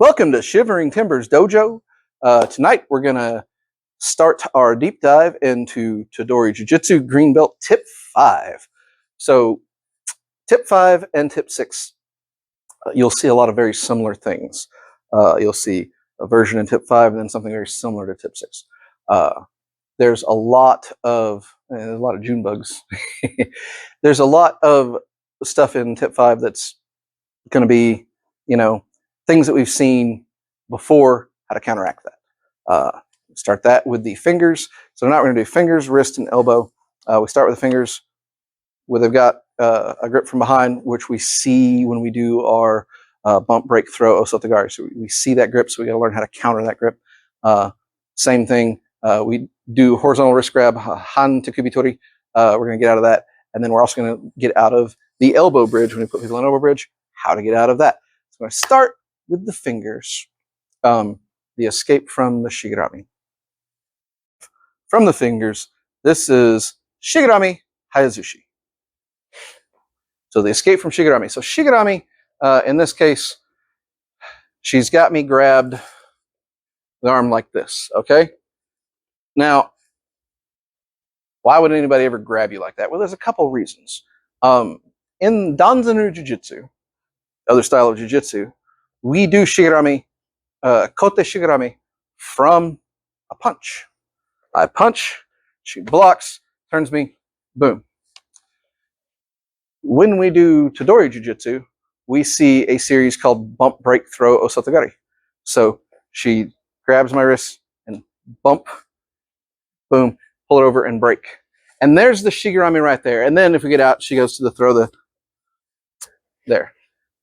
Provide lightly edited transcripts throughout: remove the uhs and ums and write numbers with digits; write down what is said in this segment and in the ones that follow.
Welcome to Shivering Timbers Dojo. Tonight we're going to start our deep dive into Tedori Jujitsu Green Belt Tip 5. So Tip 5 and Tip 6, you'll see a lot of very similar things. You'll see a version in Tip 5 and then something very similar to Tip 6. There's a lot of June bugs. There's a lot of stuff in Tip 5 that's going to be, things that we've seen before, how to counteract that. Start that with the fingers. So now we're going to do fingers, wrist, and elbow. We start with the fingers where they've got a grip from behind, which we see when we do our bump, break, throw, osotogari. So we see that grip, so we got to learn how to counter that grip. Same thing, we do horizontal wrist grab, han tekubi tori. We're going to get out of that. And then we're also going to get out of the elbow bridge. When we put people in elbow bridge, how to get out of that. So I'm going to start with the fingers, the escape from the shigarami. From the fingers, this is shigarami, hayazushi. So the escape from shigarami. So shigarami, in this case, she's got me grabbed the arm like this, okay? Now, why would anybody ever grab you like that? Well, there's a couple reasons. In Danzanu Jiu-Jitsu, other style of Jiu-Jitsu, we do shigarami, kote shigarami, from a punch. I punch, she blocks, turns me, boom. When we do Tedori Jujitsu, we see a series called bump, break, throw, osotogari. So she grabs my wrist and bump, boom, pull it over and break. And there's the shigarami right there. And then if we get out, she goes to the throw,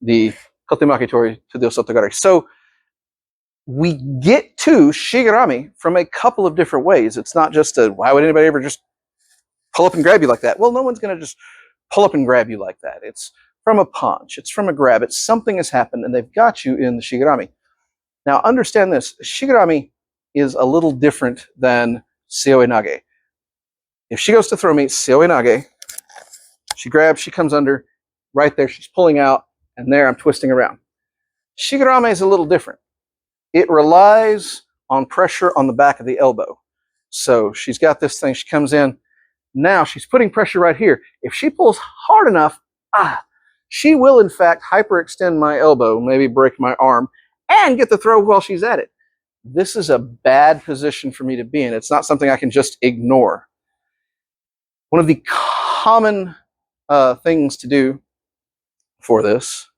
the kotemaki tori to the osotogari. So we get to shigarami from a couple of different ways. It's not just why would anybody ever just pull up and grab you like that? Well, no one's going to just pull up and grab you like that. It's from a punch. It's from a grab. It's something has happened, and they've got you in the shigarami. Now, understand this. Shigarami is a little different than seoi nage. If she goes to throw me, seoi nage, she grabs, she comes under, right there, she's pulling out, and there I'm twisting around. Shigarami is a little different. It relies on pressure on the back of the elbow. So she's got this thing, she comes in, now she's putting pressure right here. If she pulls hard enough, she will in fact hyperextend my elbow, maybe break my arm, and get the throw while she's at it. This is a bad position for me to be in. It's not something I can just ignore. One of the common things to do for this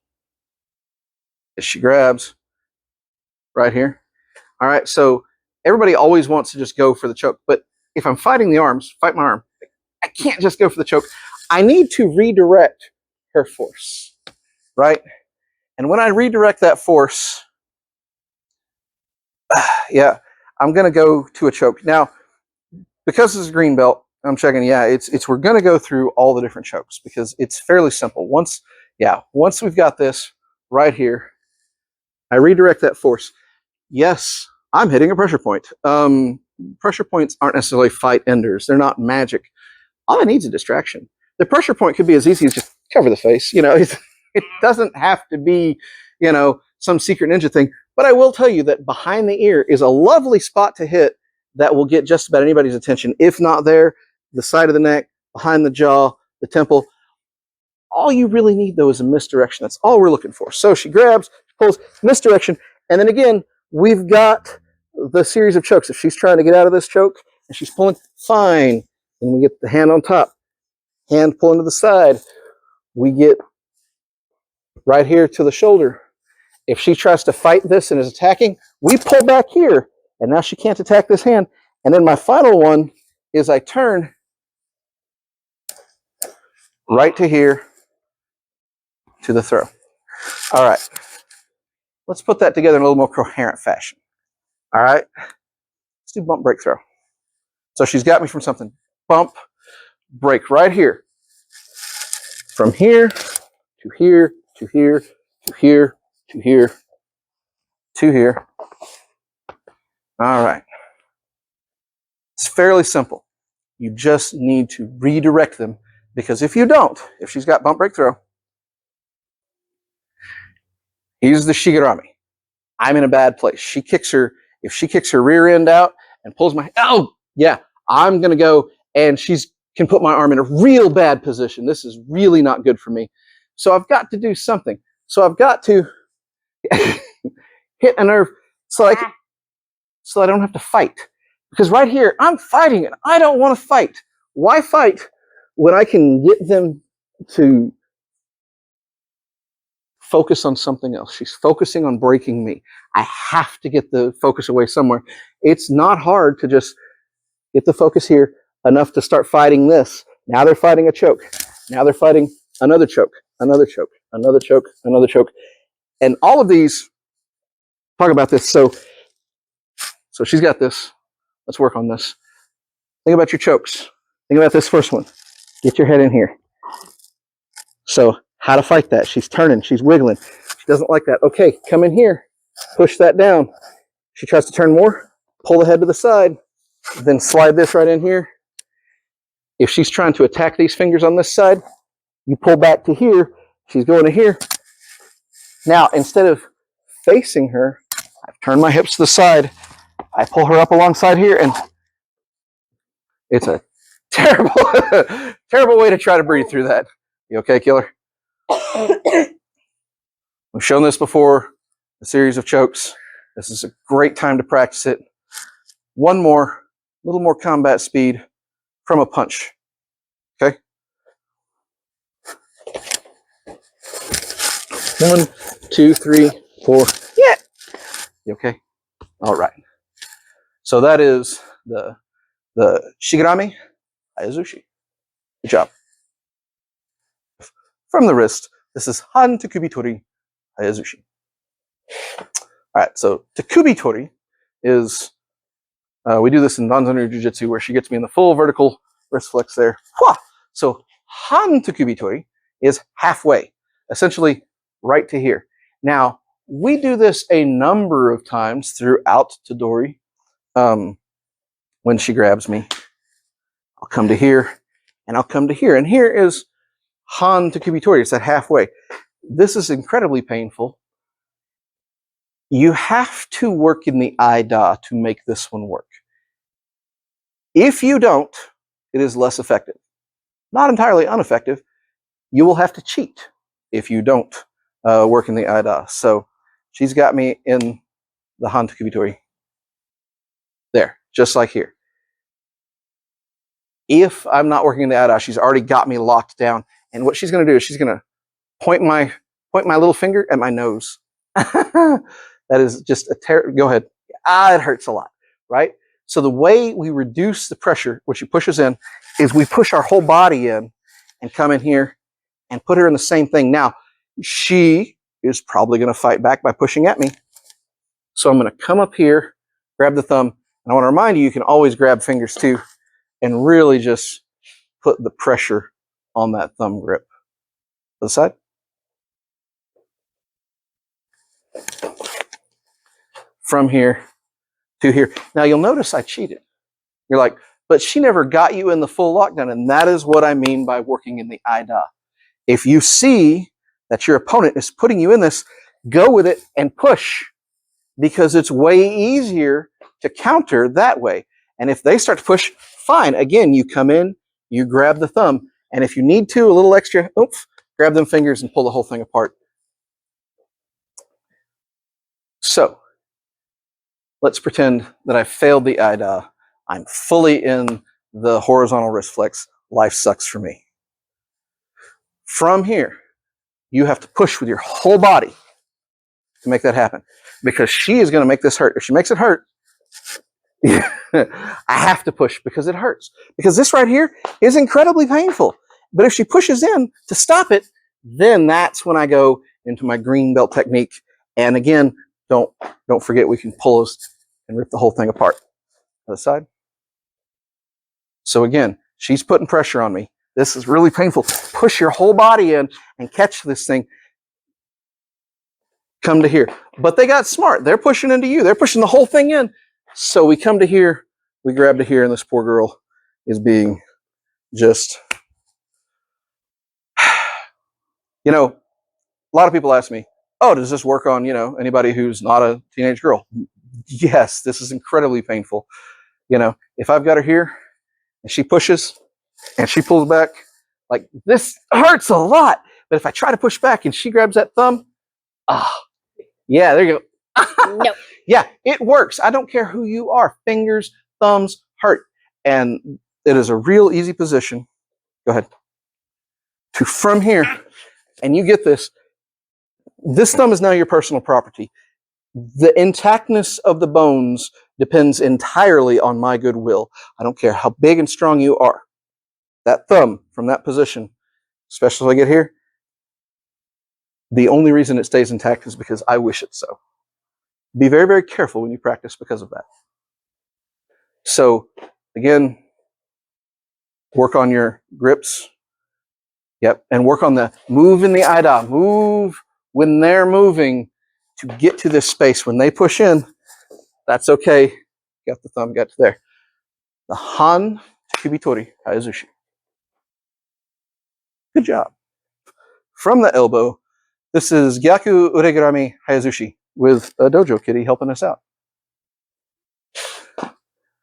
is she grabs right here. All right, so everybody always wants to just go for the choke, but if I'm fighting the arms, fight my arm, I can't just go for the choke. I need to redirect her force, right? And when I redirect that force, I'm going to go to a choke. Now, because this is a green belt, I'm checking, we're going to go through all the different chokes because it's fairly simple. Once we've got this right here, I redirect that force. Yes, I'm hitting a pressure point. Pressure points aren't necessarily fight enders. They're not magic. All I need is a distraction. The pressure point could be as easy as just cover the face. It doesn't have to be, some secret ninja thing. But I will tell you that behind the ear is a lovely spot to hit that will get just about anybody's attention. If not there, the side of the neck, behind the jaw, the temple. All you really need, though, is a misdirection. That's all we're looking for. So she grabs, pulls, misdirection, and then again, we've got the series of chokes. If she's trying to get out of this choke and she's pulling, fine. And we get the hand on top, hand pulling to the side. We get right here to the shoulder. If she tries to fight this and is attacking, we pull back here. And now she can't attack this hand. And then my final one is I turn right to here to the throw. All right. Let's put that together in a little more coherent fashion. All right. Let's do bump, break, throw. So she's got me from something. Bump, break right here. From here to here to here to here to here to here. All right. It's fairly simple. You just need to redirect them because if you don't, if she's got bump, break, throw, here's the shigarami. I'm in a bad place. If she kicks her rear end out and pulls my, oh yeah, I'm going to go, and can put my arm in a real bad position. This is really not good for me. So I've got to do something. So I've got to hit a nerve so I don't have to fight. Because right here, I'm fighting it. I don't want to fight. Why fight when I can get them to focus on something else? She's focusing on breaking me. I have to get the focus away somewhere. It's not hard to just get the focus here enough to start fighting this. Now they're fighting a choke. Now they're fighting another choke, another choke, another choke, another choke. And all of these, talk about this. So she's got this. Let's work on this. Think about your chokes. Think about this first one. Get your head in here. So how to fight that? She's turning. She's wiggling. She doesn't like that. Okay, come in here. Push that down. She tries to turn more. Pull the head to the side. Then slide this right in here. If she's trying to attack these fingers on this side, you pull back to here. She's going to here. Now, instead of facing her, I've turned my hips to the side. I pull her up alongside here, and it's a terrible, terrible way to try to breathe through that. You okay, killer? We've shown this before, a series of chokes. This is a great time to practice it. One more, a little more combat speed from a punch. Okay? 1, 2, 3, 4. Yeah. You okay? All right. So that is the shigarami, hayazushi. Good job. From the wrist, this is han tekubi tori, hayazushi. All right, so tekubi tori is, we do this in Tedori Jujitsu where she gets me in the full vertical wrist flex there. So han tekubi tori is halfway, essentially right to here. Now, we do this a number of times throughout Tedori. When she grabs me, I'll come to here, and I'll come to here. And here is han tekubi tori. It's that halfway. This is incredibly painful. You have to work in the ida to make this one work. If you don't, it is less effective. Not entirely ineffective. You will have to cheat if you don't work in the ida. So she's got me in the han tekubi tori. There, just like here. If I'm not working in the ida, she's already got me locked down. And what she's going to do is she's going to point my little finger at my nose. That is just a go ahead. It hurts a lot, right? So the way we reduce the pressure, which she pushes in, is we push our whole body in and come in here and put her in the same thing. Now, she is probably going to fight back by pushing at me. So I'm going to come up here, grab the thumb, and I want to remind you, you can always grab fingers too, and really just put the pressure on that thumb grip. To the side. From here to here. Now you'll notice I cheated. You're like, but she never got you in the full lockdown. And that is what I mean by working in the ida. If you see that your opponent is putting you in this, go with it and push, because it's way easier to counter that way. And if they start to push, fine. Again, you come in, you grab the thumb, and if you need to, a little extra, oops, grab them fingers and pull the whole thing apart. So let's pretend that I failed the ida. I'm fully in the horizontal wrist flex. Life sucks for me. From here, you have to push with your whole body to make that happen, because she is going to make this hurt. If she makes it hurt, I have to push because it hurts. Because this right here is incredibly painful. But if she pushes in to stop it, then that's when I go into my green belt technique. And again, don't forget, we can pull us and rip the whole thing apart. Other side. So again, she's putting pressure on me. This is really painful. Push your whole body in and catch this thing. Come to here. But they got smart. They're pushing into you. They're pushing the whole thing in. So we come to here. We grab to here, and this poor girl is being just... You know, a lot of people ask me, oh, does this work on, anybody who's not a teenage girl? Yes, this is incredibly painful. If I've got her here and she pushes and she pulls back, like this hurts a lot. But if I try to push back and she grabs that thumb, yeah, there you go. No. Yeah, it works. I don't care who you are. Fingers, thumbs hurt. And it is a real easy position. Go ahead. To from here, and you get this. This thumb is now your personal property. The intactness of the bones depends entirely on my goodwill. I don't care how big and strong you are. That thumb from that position, especially when I get here, the only reason it stays intact is because I wish it so. Be very, very careful when you practice because of that. So, again, work on your grips. Yep, and work on the move in the ida. Move when they're moving to get to this space. When they push in, that's okay. Got the thumb, got to there. The han, tekubi, tori, hayazushi. Good job. From the elbow, this is gyaku, garami, hayazushi with a dojo kitty helping us out.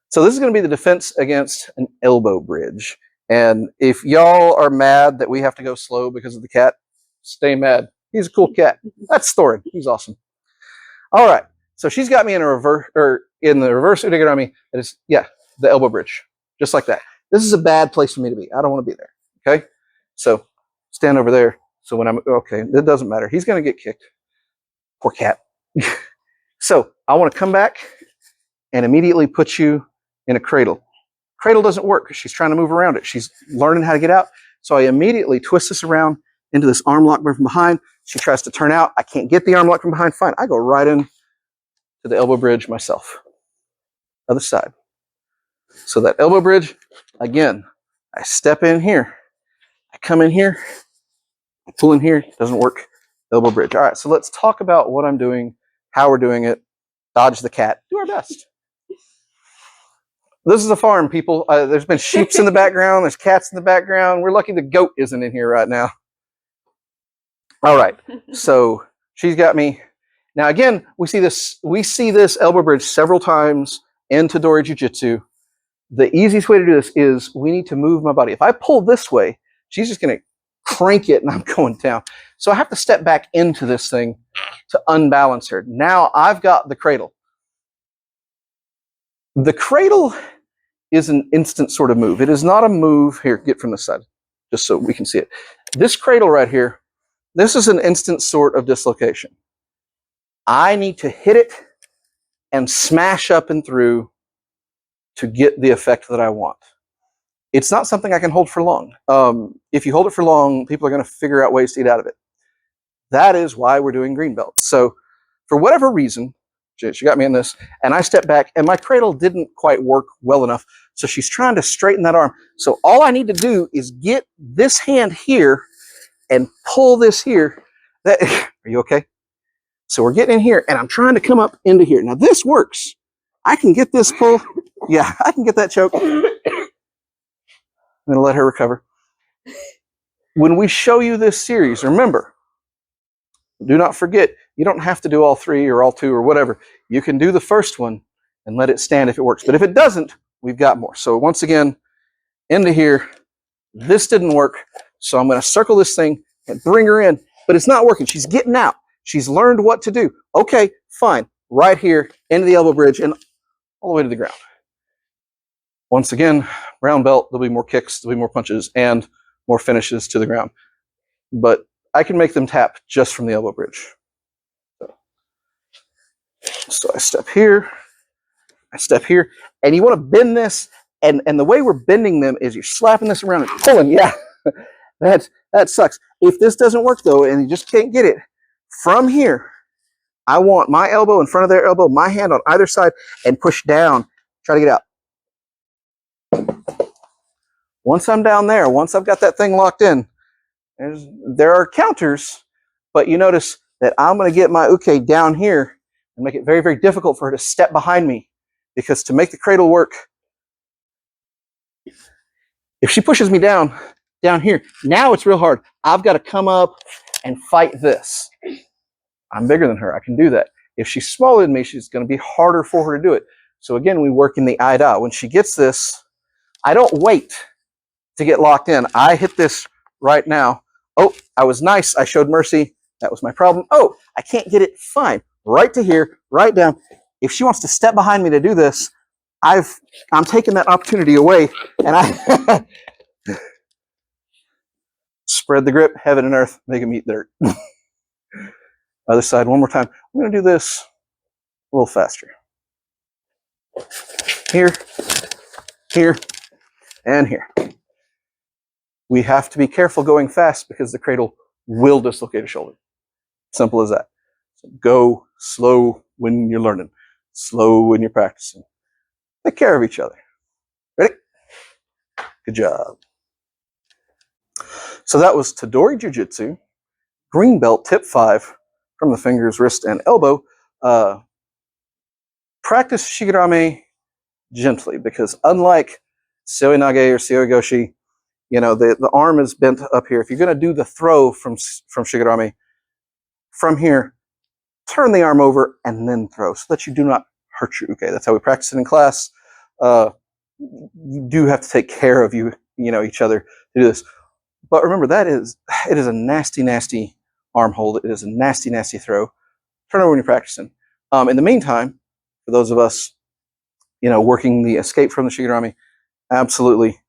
So this is going to be the defense against an elbow bridge. And if y'all are mad that we have to go slow because of the cat, stay mad. He's a cool cat. That's Thorin. He's awesome. All right. So she's got me in a reverse, or in the reverse udegarami. That is, yeah, the elbow bridge, just like that. This is a bad place for me to be. I don't want to be there. Okay. So stand over there. So when I'm okay, it doesn't matter. He's going to get kicked. Poor cat. So I want to come back and immediately put you in a cradle. Cradle doesn't work because she's trying to move around it. She's learning how to get out. So I immediately twist this around into this arm lock from behind. She tries to turn out. I can't get the arm lock from behind. Fine. I go right in to the elbow bridge myself. Other side. So that elbow bridge, again, I step in here. I come in here. I pull in here. Doesn't work. Elbow bridge. All right. So let's talk about what I'm doing, how we're doing it. Dodge the cat. Do our best. This is a farm, people. There's been sheep in the background. There's cats in the background. We're lucky the goat isn't in here right now. All right. So she's got me. Now, again, we see this elbow bridge several times in Tedori Jujitsu. The easiest way to do this is we need to move my body. If I pull this way, she's just going to crank it and I'm going down. So I have to step back into this thing to unbalance her. Now I've got the cradle. The cradle is an instant sort of move. It is not a move. Here, get from this side, just so we can see it. This cradle right here, this is an instant sort of dislocation. I need to hit it and smash up and through to get the effect that I want. It's not something I can hold for long. If you hold it for long, people are going to figure out ways to get out of it. That is why we're doing green belt. So for whatever reason, she got me in this, and I stepped back, and my cradle didn't quite work well enough, so she's trying to straighten that arm. So all I need to do is get this hand here and pull this here. Are you okay? So we're getting in here, and I'm trying to come up into here. Now this works. I can get this pull. Yeah, I can get that choke. I'm going to let her recover. When we show you this series, remember, do not forget, you don't have to do all three or all two or whatever. You can do the first one and let it stand if it works. But if it doesn't, we've got more. So once again, into here. This didn't work. So I'm going to circle this thing and bring her in. But it's not working. She's getting out. She's learned what to do. Okay, fine. Right here, into the elbow bridge and all the way to the ground. Once again, brown belt, there'll be more kicks, there'll be more punches, and more finishes to the ground. But I can make them tap just from the elbow bridge. So I step here, and you want to bend this, and the way we're bending them is you're slapping this around and pulling. Yeah, that sucks. If this doesn't work though, and you just can't get it, from here, I want my elbow in front of their elbow, my hand on either side, and push down. Try to get out. Once I'm down there, once I've got that thing locked in, there are counters, but you notice that I'm going to get my uke down here and make it very, very difficult for her to step behind me, because to make the cradle work, if she pushes me down here, now it's real hard. I've got to come up and fight this. I'm bigger than her. I can do that. If she's smaller than me, she's going to be harder for her to do it. So again, we work in the ida. When she gets this, I don't wait to get locked in. I hit this right now. Oh, I was nice. I showed mercy. That was my problem. Oh, I can't get it. Fine. Right to here, right down. If she wants to step behind me to do this, I'm taking that opportunity away, and I spread the grip, heaven and earth, make them eat dirt. Other side, one more time. I'm going to do this a little faster. Here, here, and here. We have to be careful going fast because the cradle will dislocate a shoulder. Simple as that. So go slow when you're learning, slow when you're practicing. Take care of each other. Ready? Good job. So that was Tedori Jujitsu Green Belt Tip 5 from the fingers, wrist, and elbow. Practice shigarami gently, because unlike seoinage or seoigoshi, you know, the arm is bent up here. If you're going to do the throw from shigarami, from here, turn the arm over and then throw so that you do not hurt your uke. That's how we practice it in class. You do have to take care of each other to do this. But remember, it is a nasty, nasty arm hold. It is a nasty, nasty throw. Turn over when you're practicing. In the meantime, for those of us, working the escape from the shigarami, absolutely,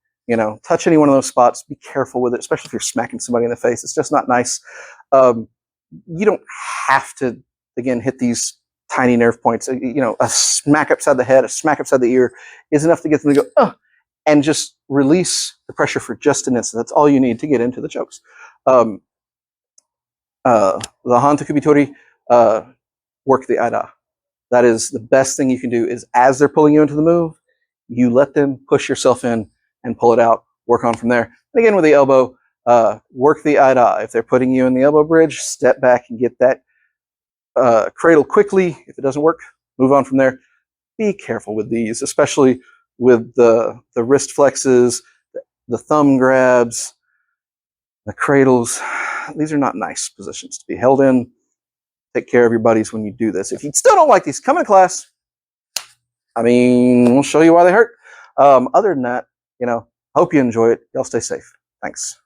touch any one of those spots. Be careful with it, especially if you're smacking somebody in the face. It's just not nice. You don't have to, again, hit these tiny nerve points. A smack upside the head, a smack upside the ear is enough to get them to go, and just release the pressure for just an instant. That's all you need to get into the chokes. The Han tekubi tori, work the ida. That is the best thing you can do, is as they're pulling you into the move, you let them push yourself in and pull it out, work on from there. And again, with the elbow, work the ida. If they're putting you in the elbow bridge, step back and get that cradle quickly. If it doesn't work, move on from there. Be careful with these, especially with the wrist flexes, the thumb grabs, the cradles. These are not nice positions to be held in. Take care of your buddies when you do this. If you still don't like these, come in class. We'll show you why they hurt. Other than that, hope you enjoy it. Y'all stay safe. Thanks.